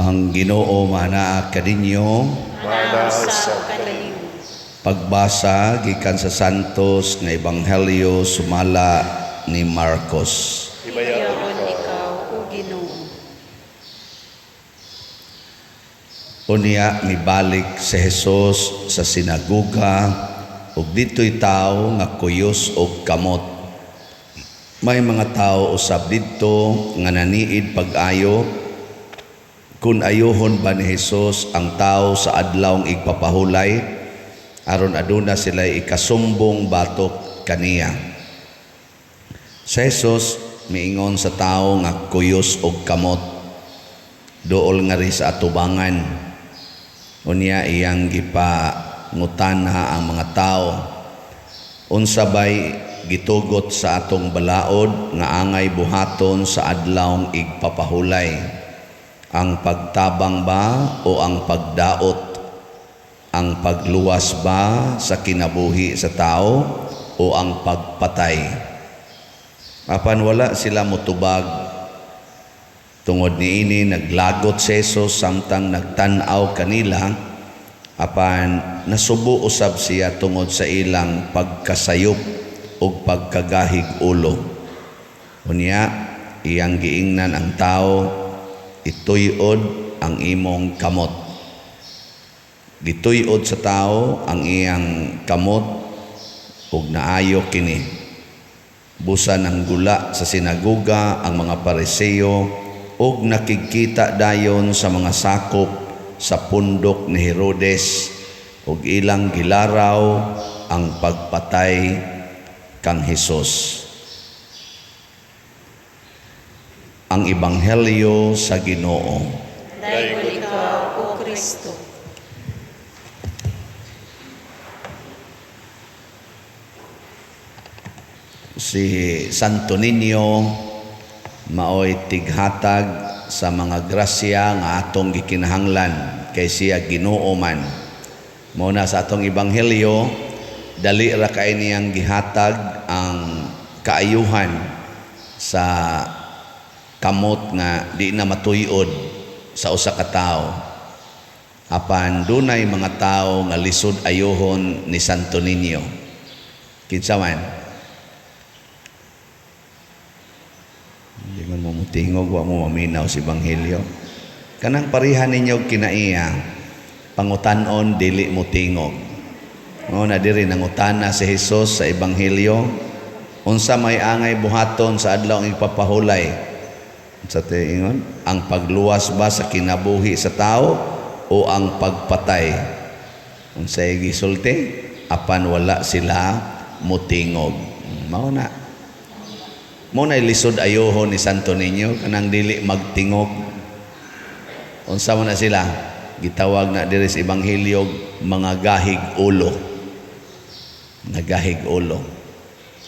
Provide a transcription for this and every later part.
Ang Ginoo manaa kadinyo. Manasa kanin. Pagbasa gikan sa Santos nga Ebanghelyo sumala ni Marcos. Ibayaon ikaw, O Ginoo. Unya mibalik si Jesus sa sinagoga ug dito'y tawo nga kuyos og kamot. May mga tawo usab didto nga naniid pag-ayo kun ayohon ba ni Jesus ang tawo sa adlawng igpapahulay aron aduna sila ikasumbong batok kaniya. Si Jesus miingon sa tawo nga kuyos og kamot, dool nga ri sa atubangan. Unya iyang gipangutana ang mga tao, unsa bay gitugot sa atong balaod nga angay buhaton sa adlawng igpapahulay? Ang pagtabang ba o ang pagdaot? Ang pagluwas ba sa kinabuhi sa tao o ang pagpatay? Apan wala sila motubag. Tungod niini naglagot si Jesus samtang nagtan-aw kanila, apan nasubo usab siya tungod sa ilang pagkasayop o pagkagahig ulo. Unya iyang giingnan ang tao, ituyod ang imong kamot. Gituyod sa tao ang iyang kamot ug naayo kini. Busa ng gula sa sinagoga ang mga Pariseo ug nakikita dayon sa mga sakop sa pundok ni Herodes ug ilang gilaraw ang pagpatay kang Hesus. Ang Ebanghelyo sa Ginoo. Dayon ikaw, O Kristo. Si Santo Niño maoy tighatag sa mga grasya nga atong gikinahanglan kay siya Ginoo man. Muna sa atong Ebanghelyo, dali ra kay niyang gihatag ang kaayuhan sa kamot nga di na matuyod sa usa ka tawo. Apan dunay mga tawo nga lisod ayohon ni Santo Niño. Kinsa man? Hindi mo mutingog, wa mo maminaw si Ebanghelyo. Kanang parihan ninyo kinaiya, pangutanon dili mo tingog. Na diri nangutana si Jesus sa Ebanghelyo, unsa may angay buhaton sa adlaw ng ipapahulay? Sa tingon, ang pagluwas ba sa kinabuhi sa tao o ang pagpatay? Unsay gisulti? Apan wala sila mutingog. Mao na. Mo na lisod ayohon ni Santo Niño kanang dili magtingog. Unsa man na sila? Gitawag na diri sa Ebanghelyo mga gahig ulo. Nagahig ulo.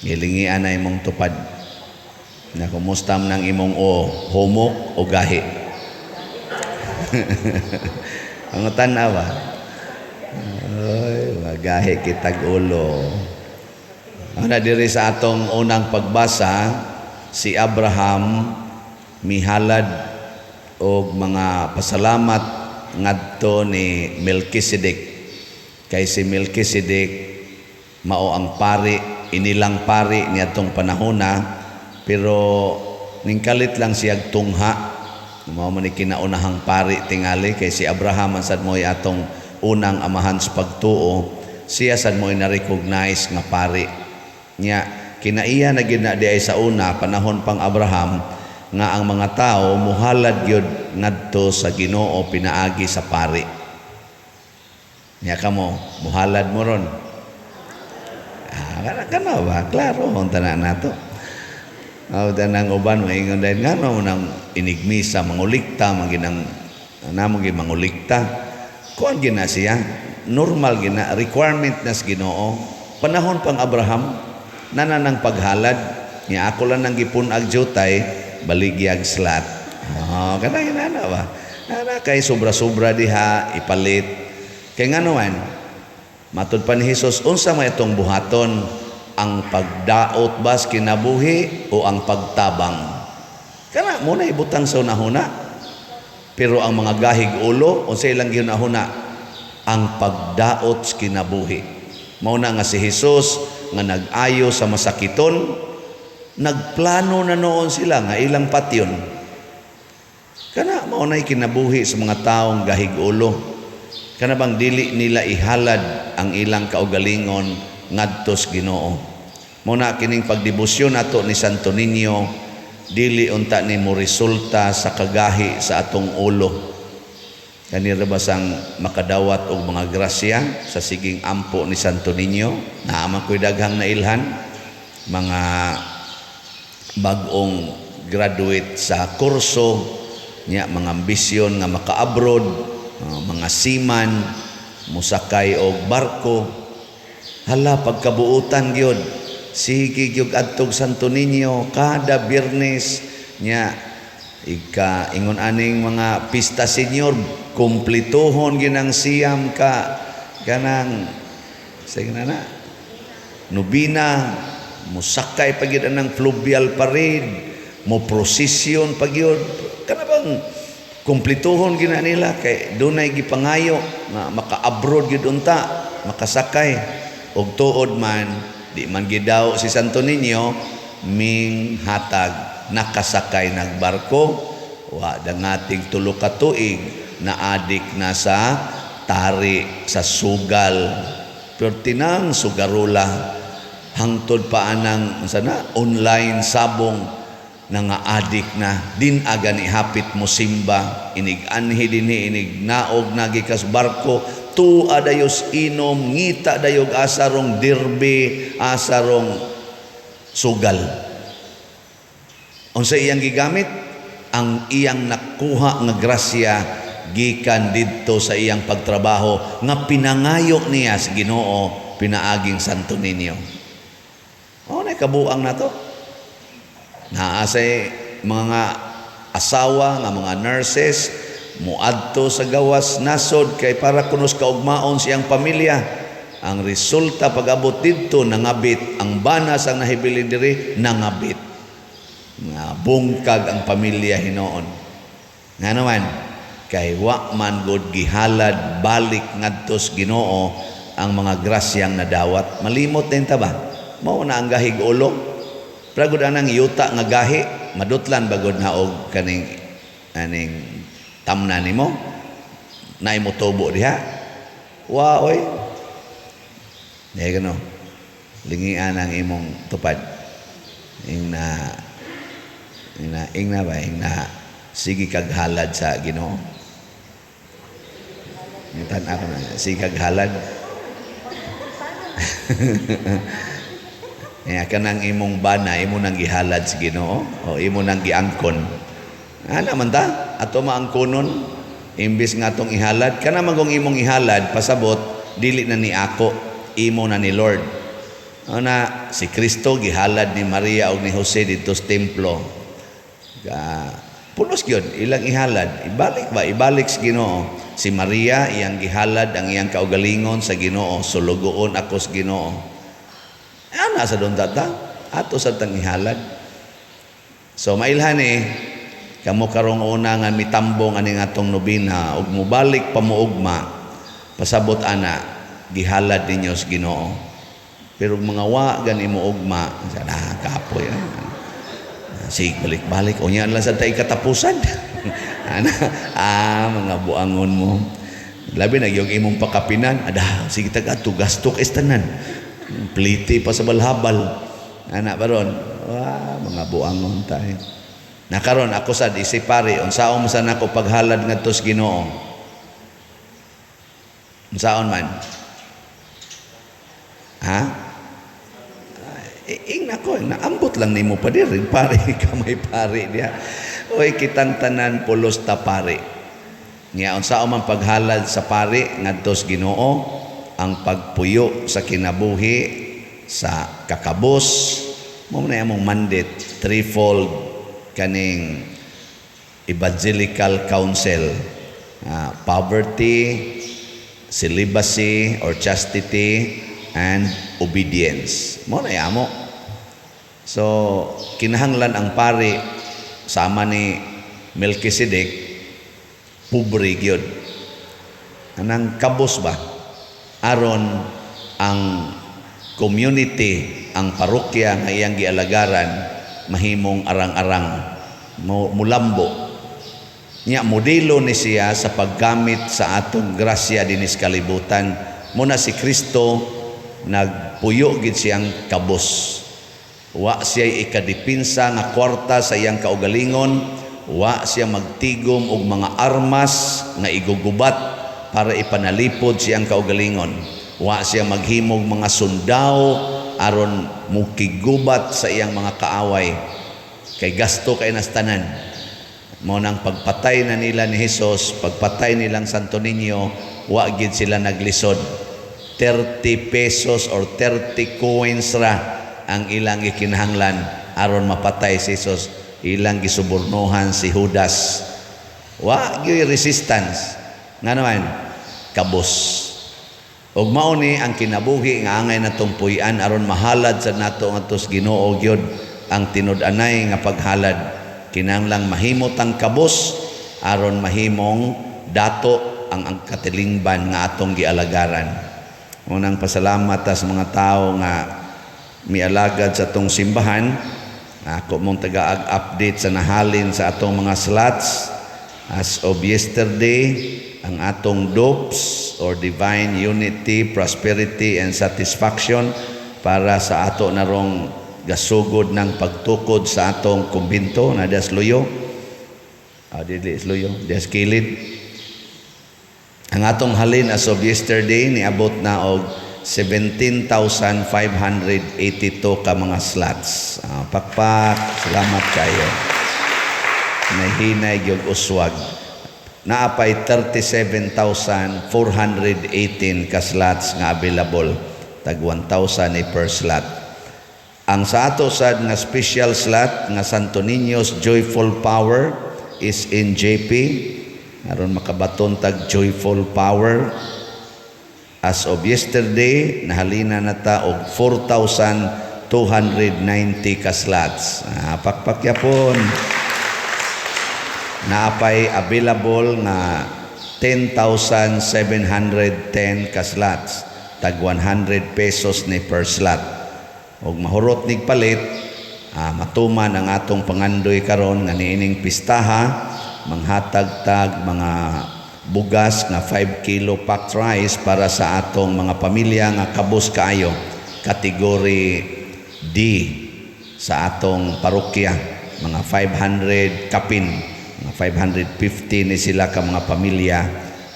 Gilingian na imong tupad. Na kumusta man ang imong humok o gahi. Ang tanawa. Ay, magahi kitag ulo. Ana diri sa atong unang pagbasa, si Abraham mihalad og mga pasalamat ngadto ni Melkisedek. Kay si Melkisedek mao ang pari, inilang pari niadtong panahona. Pero ningkalit lang siya tungha. Mao man kinaunahang pari tingali kay si Abraham man sad mo'y atong unang amahan sa pagtuo. Siya sad mo'y na-recognize nga pari. Nya kinaiya na gid na di ay sa una panahon pang Abraham nga ang mga tao muhalad gyud ngadto sa Ginoo pinaagi sa pari. Nya kamo muhalad mo ron. Kana ba? Klaro ang tanan nato. Tanang uban maingon dahil nga mo nang inigmisa mangulikta manginang namong mangulikta kuan gina siya normal gina requirement nas Ginoo panahon pang Abraham nananang paghalad niya ako lang nang gipunag jutay baligyag slat kana ginana ba ana kay sobra-sobra diha ipalit kay ngano man matud pa ni Hesus unsa may itong buhaton ang pagdaot bas kinabuhi o ang pagtabang kana mo na ibutang sa unahuna Pero ang mga gahig ulo, unsay ilang ginahuna, ang pagdaot sa kinabuhi. Mao na nga si Hesus nga nag-ayo sa masakiton, nagplano na noon sila nga ilang patyon. Kana mao nay kinabuhi sa mga taong gahig ulo. Kana bang dili nila ihalad ang ilang kaugalingon ngadto sa Ginoo. Mao na kining pagdebosyon nato ni Santo Niño, dili unta ni mo resulta sa kagahi sa atong ulo. Kanira basang makadawat og mga grasya sa siging ampo ni Santo Niño. Naama ko'y daghang nailhan, mga bag-ong graduate sa kurso niya, mga ambisyon nga maka-abroad, mga seaman, musakay og barko. Hala, pagkabuutan gyud, sige gyud adtog Santo Niño kada Biyernes niya, ingon aning mga pista senior, kumplituhon ginang siyam ka kanang sige na nubina, musakay pagid ang fluvial parade, mo prosesyon pagyud. Kana bang kumplituhon gina nila kay dunay gipangayo nga maka-abroad gyud unta, makasakay og tuod man di man gidaw si Santo Niño ming hatag nakasakay nagbarko, wa dangating tulo ka tuig na adik na sa tari sa sugal. Pero tinang sugarula hangtod pa anang sana online sabong na nga adik na din aga ni hapit mo simba inig anhi dinhi inig naog nagikas barko tu adayos inom ngita dayog asarong dirbe asarong sugal. Unsa iyang gigamit? Ang iyang nakuha nga grasya gikan didto sa iyang pagtrabaho nga pinangayo niya sa Ginoo pinaaging Santo Niño. Na kabuang na to. Naasay mga asawa nga mga nurses muadto sa gawas nasod kay para kunos kaugmaon siyang pamilya. Ang resulta pag-abot didto nangabit ang banas ang nahibilin diri, nangabit nga bungkag ang pamilya hinoon. Nga naman kay wa man gud gihalad balik ngadto sa Ginoo ang mga grasyang nadawat. Malimot din ta ba? Mao na ang gahig ulo. Pragud anang yuta nga gahi, madutlan bagod na og kaning aning tamna nimo. Naay mo tubo diha. Wa oy. Dahil gano, lingian ang imong tupad. Ing na sige kaghalad sa Ginoo. Nitan ako na, sige kaghalad. Kanang imong bana, imo nang gihalad sa Ginoo o imo nang giangkon. Ana man ta, ato maangkonon, imbis nga tong ihalad, kana magong imong ihalad, pasabot, dili na ni ako, imo na ni Lord. Na si Kristo gihalad ni Maria o ni Jose dito sa templo. Pulos yun, ilang ihalad. Ibalik sa Ginoo. Si Maria, iyang gihalad ang iyang kaugalingon sa Ginoo. Sulugoon ako sa Ginoo. Ana sa doon tata, ato sa tang ihalad. So mailhan kamo karong una nga mitambong aning atong nobina ug mubalik pamuugma, pasabot ana gihalad ninyo sa Ginoo. Pero mga wa gani mo ugma, sana kapoy. Sige balik-balik o yan lang sa tayo katapusan. Mga buangon mo. Labi na yung imong pakapinan, sige taga tugastok istanan. Pliti pa sa balhabal. Anak baron, mga buangon tayo. Nakaron ako sad isipari, unsaon man ako paghalad ngadto sa Ginoo. Unsaon man? Ha? Nako, naambot lang nimo pa diri, pare kamay pare diha. Oy kitang tanan pulos ta pare. Nya unsaon man paghalad sa pare ngadto sa Ginoo, ang pagpuyo sa kinabuhi sa kakabos, mo na among mandate threefold kaning evangelical counsel, poverty, celibacy or chastity, and obedience. Mo na yamo. So kinahanglan ang pari sama ni Melchizedek pobre gyud. Anang kabos ba? Aron ang community, ang parokya nga iyang gialagaran mahimong arang-arang, mulambo. Nya modelo ni siya sa paggamit sa atong grasya dinis kalibutan. Muna si Kristo nagpuyo gid siyang kabos. Wa siya ikadipinsa nga kwarta sa iyang kaugalingon, wa siya magtigom og mga armas nga igugubat para ipanalipod siyang kaugalingon. Wa siya maghimog mga sundao aron mukigubat sa iyang mga kaaway. Kay gasto kay nastanan. Mo nang pagpatay na nila ni Hesus, pagpatay nilang Santo Niño, wa gid sila naglisod. 30 pesos or 30 coins ra ang ilang ikinahanglan aron mapatay si Hesus. Ilang gisubornohan si Judas. Wa gyud resistance. Nga naman kabos. Og mao ni ang kinabuhi nga angay natong puy-an aron mahalad sa nato ngadtos Ginoo gyud ang tinud-anay nga paghalad. Kinahanglang mahimot ang kabos aron mahimong dato ang katilingban nga atong gialagaran. Unang pasalamat sa mga tao nga mialagad sa atong simbahan. Ako mong taga-update sa nahalin sa atong mga slots. As of yesterday, ang atong DOPS or Divine Unity, Prosperity and Satisfaction para sa ato narong gasugod ng pagtukod sa atong kumbinto na das luyo. Dili luyo, das kilid. Ang atong halin as of yesterday niabot na og 17,582 ka mga slots. Pakpak, salamat kayo. Nahinay gyud uswag. Naapay 37,418 ka slots nga available. Tag 1,000 ni per slot. Ang sa ato sad nga special slot nga Santo Niño's Joyful Power is in JP. Aron makabaton tag Joyful Power. As of yesterday, nahalina na ta og 4,290 ka slots. Pakpakyapon. Naapay available na 10,710 ka slots. Tag 100 pesos ni per slot. Og mahurot nig palit, matuman ang atong pangandoy karon nga niining pistaha, manghatag-tag mga bugas nga 5 kilo packed rice para sa atong mga pamilya nga kabos kaayo, kategory D sa atong parokya, mga 500 kapin, mga 550 ni sila ka mga pamilya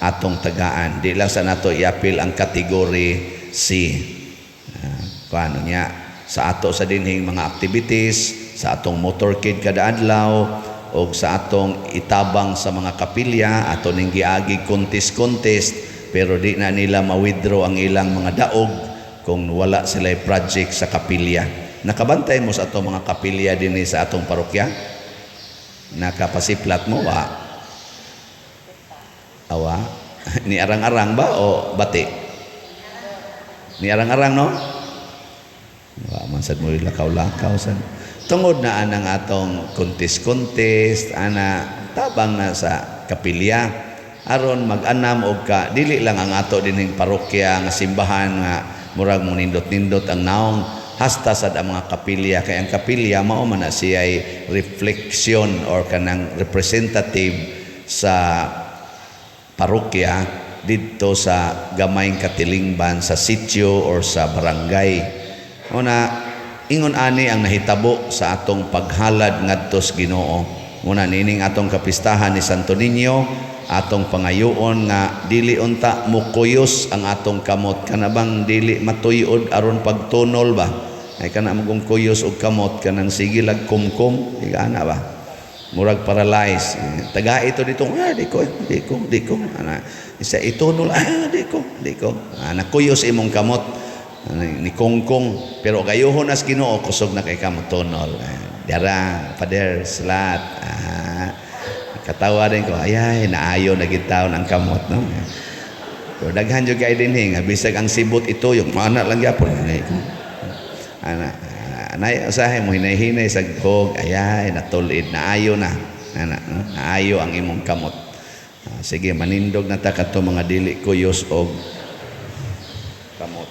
atong tagaan. Di lang sa nato iapil ang kategory C. Paano niya? Sa ato sa dinhing mga activities, sa atong motorcade kada adlaw, o sa atong itabang sa mga kapilya, ato ning giagi contest, pero di na nila ma-withdraw ang ilang mga daog kung wala sila project sa kapilya. Nakabantay mo sa atong mga kapilya din sa atong parokya? Nakapasiplat mo ba? Awa? Ni arang-arang ba o bati? Ni arang-arang, no? Wa man sad mo lakaw-lakaw sad. Tungod na anang atong contest ana tabang na sa kapilya aron mag-anam og ka dili lang ang ato dining parokya nga simbahan nga murag mo nindot-nindot ang naong hasta sad ang mga kapilya kay ang kapilya mao man na siya'y reflection or kanang representative sa parokya didto sa gamayng katilingban sa sitio or sa barangay. Una, ingon ani ang nahitabo sa atong paghalad ngadtos Ginoo. Una nining atong kapistahan ni Santo Niño, atong pangayoon nga dili unta mukuyos ang atong kamot. Kanabang dili matuyod aron pagtunol ba? Ay kana magong kuyos og kamot kanang sige lag kumkum, di ana ba? Murag paralyzed. Taga ito dito, di ko. Ana, isa itunol, di ko. Nakuyos imong kamot. Ni kongkong pero gayuhon as Ginoo kusog na kay kamot tonol. Dara pader slat. Katawa din ko ayay naayo na gitaw ng kamot no. Pero daghan jud kay dinhi nga bisag ang sibot ito yung mana lang gyapon. Ana anay usahay mo hinay-hinay sa gog ayay natulid naayo na. Ana naayo ang imong kamot. Sige, manindog na ta kadto mga dili kuyos og kamot.